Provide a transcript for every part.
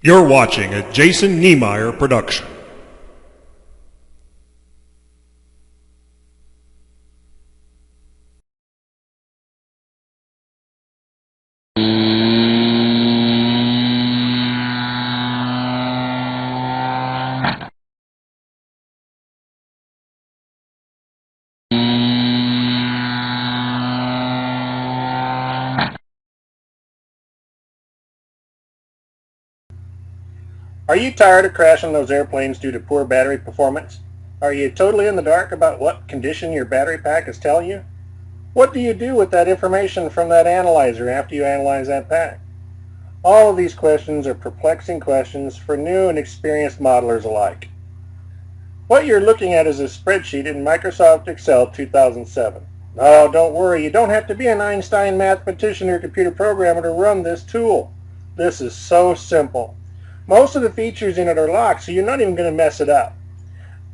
You're watching a Jason Niemeyer production. Are you tired of crashing those airplanes due to poor battery performance? Are you totally in the dark about what condition your battery pack is telling you? What do you do with that information from that analyzer after you analyze that pack? All of these questions are perplexing questions for new and experienced modelers alike. What you're looking at is a spreadsheet in Microsoft Excel 2007. Oh, don't worry, you don't have to be an Einstein mathematician or computer programmer to run this tool. This is so simple. Most of the features in it are locked, so you're not even going to mess it up.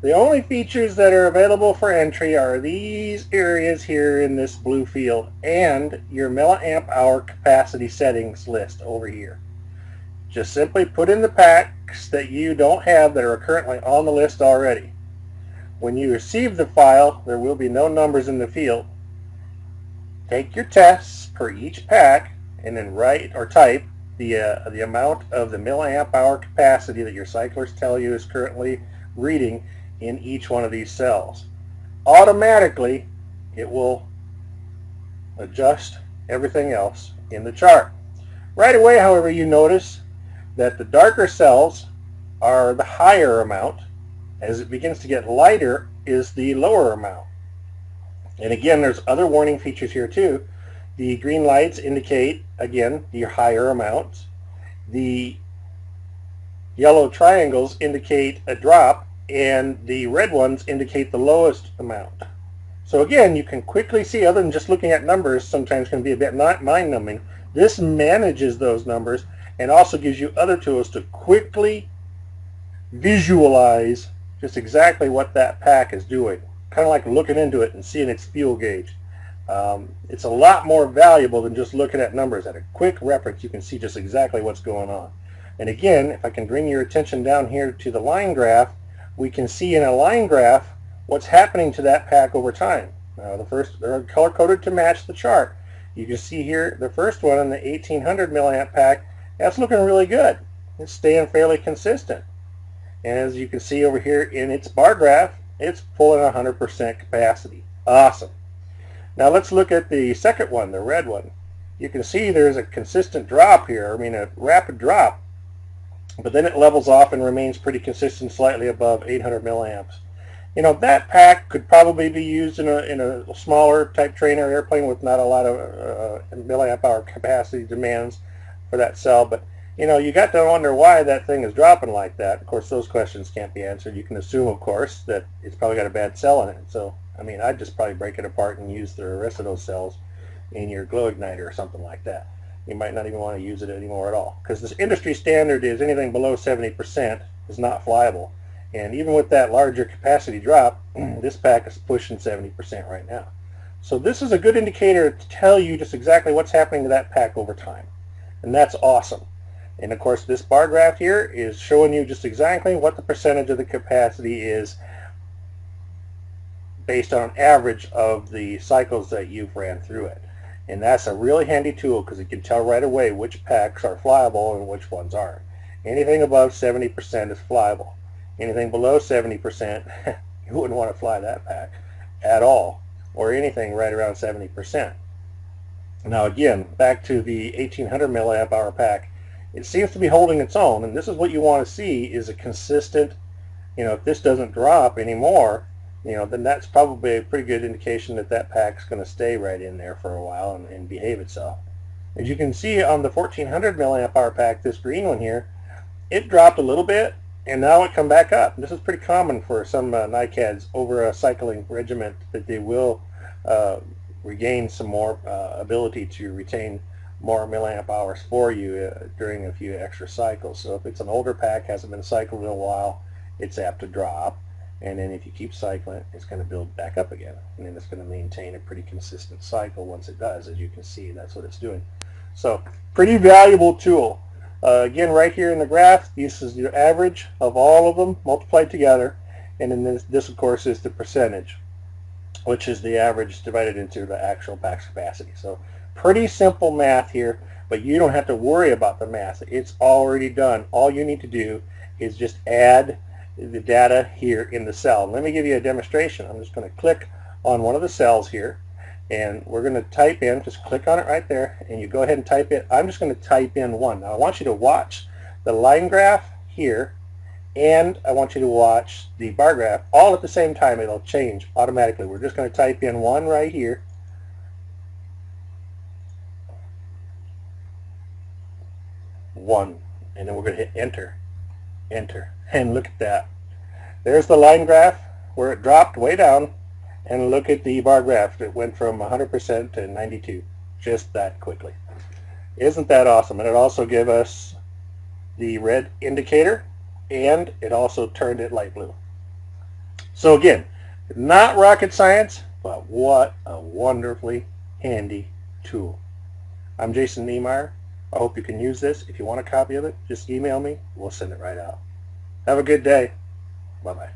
The only features that are available for entry are these areas here in this blue field and your milliamp hour capacity settings list over here. Just simply put in the packs that you don't have that are currently on the list already. When you receive the file, there will be no numbers in the field. Take your tests per each pack and then write or type the amount of the milliamp hour capacity that your cyclers tell you is currently reading in each one of these cells. Automatically, it will adjust everything else in the chart. Right away, however, you notice that the darker cells are the higher amount. As it begins to get lighter is the lower amount. And again, there's other warning features here too. The green lights indicate, again, the higher amounts. The yellow triangles indicate a drop, and the red ones indicate the lowest amount. So again, you can quickly see, other than just looking at numbers, sometimes can be a bit mind-numbing. This manages those numbers and also gives you other tools to quickly visualize just exactly what that pack is doing. Kind of like looking into it and seeing its fuel gauge. It's a lot more valuable than just looking at numbers. At a quick reference, you can see just exactly what's going on. And again, if I can bring your attention down here to the line graph, we can see in a line graph what's happening to that pack over time. Now, they're color-coded to match the chart. You can see here the first one in the 1800 milliamp pack, that's looking really good. It's staying fairly consistent. And as you can see over here in its bar graph, it's pulling 100% capacity. Awesome. Now let's look at the second one, the red one. You can see there's a consistent drop here, a rapid drop, but then it levels off and remains pretty consistent, slightly above 800 milliamps. That pack could probably be used in a smaller type trainer airplane with not a lot of milliamp hour capacity demands for that cell, but you got to wonder why that thing is dropping like that. Of course, those questions can't be answered. You can assume, of course, that it's probably got a bad cell in it. So, I'd just probably break it apart and use the rest of those cells in your glow igniter or something like that. You might not even want to use it anymore at all, because this industry standard is anything below 70% is not flyable. And even with that larger capacity drop, this pack is pushing 70% right now. So this is a good indicator to tell you just exactly what's happening to that pack over time. And that's awesome. And of course, this bar graph here is showing you just exactly what the percentage of the capacity is based on an average of the cycles that you've ran through it. And that's a really handy tool because it can tell right away which packs are flyable and which ones aren't. Anything above 70% is flyable. Anything below 70%, you wouldn't want to fly that pack at all, or anything right around 70%. Now again, back to the 1800 milliamp hour pack. It seems to be holding its own, and this is what you want to see is a consistent, if this doesn't drop anymore, then that's probably a pretty good indication that that pack's going to stay right in there for a while and behave itself. As you can see on the 1400 milliamp hour pack, this green one here, it dropped a little bit, and now it come back up. This is pretty common for some NICADs over a cycling regiment, that they will regain some more ability to retain more milliamp hours for you during a few extra cycles. So if it's an older pack, hasn't been cycled in a while, it's apt to drop. And then if you keep cycling, it's going to build back up again. And then it's going to maintain a pretty consistent cycle once it does. As you can see, that's what it's doing. So pretty valuable tool. Again, right here in the graph, this is your average of all of them multiplied together, and then this of course is the percentage, which is the average divided into the actual pack's capacity. So pretty simple math here, but you don't have to worry about the math. It's already done. All you need to do is just add the data here in the cell. Let me give you a demonstration. I'm just going to click on one of the cells here, and we're going to type in, just click on it right there, and you go ahead and type in. I'm just going to type in 1. Now I want you to watch the line graph here, and I want you to watch the bar graph all at the same time. It'll change automatically. We're just going to type in 1 right here. 1, and then we're going to hit enter, enter, and look at that. There's the line graph where it dropped way down, and look at the bar graph. It went from 100% to 92 just that quickly. Isn't that awesome? And it also gave us the red indicator, and it also turned it light blue. So again, not rocket science, but what a wonderfully handy tool. I'm Jason Niemeyer. I hope you can use this. If you want a copy of it, just email me. We'll send it right out. Have a good day. Bye-bye.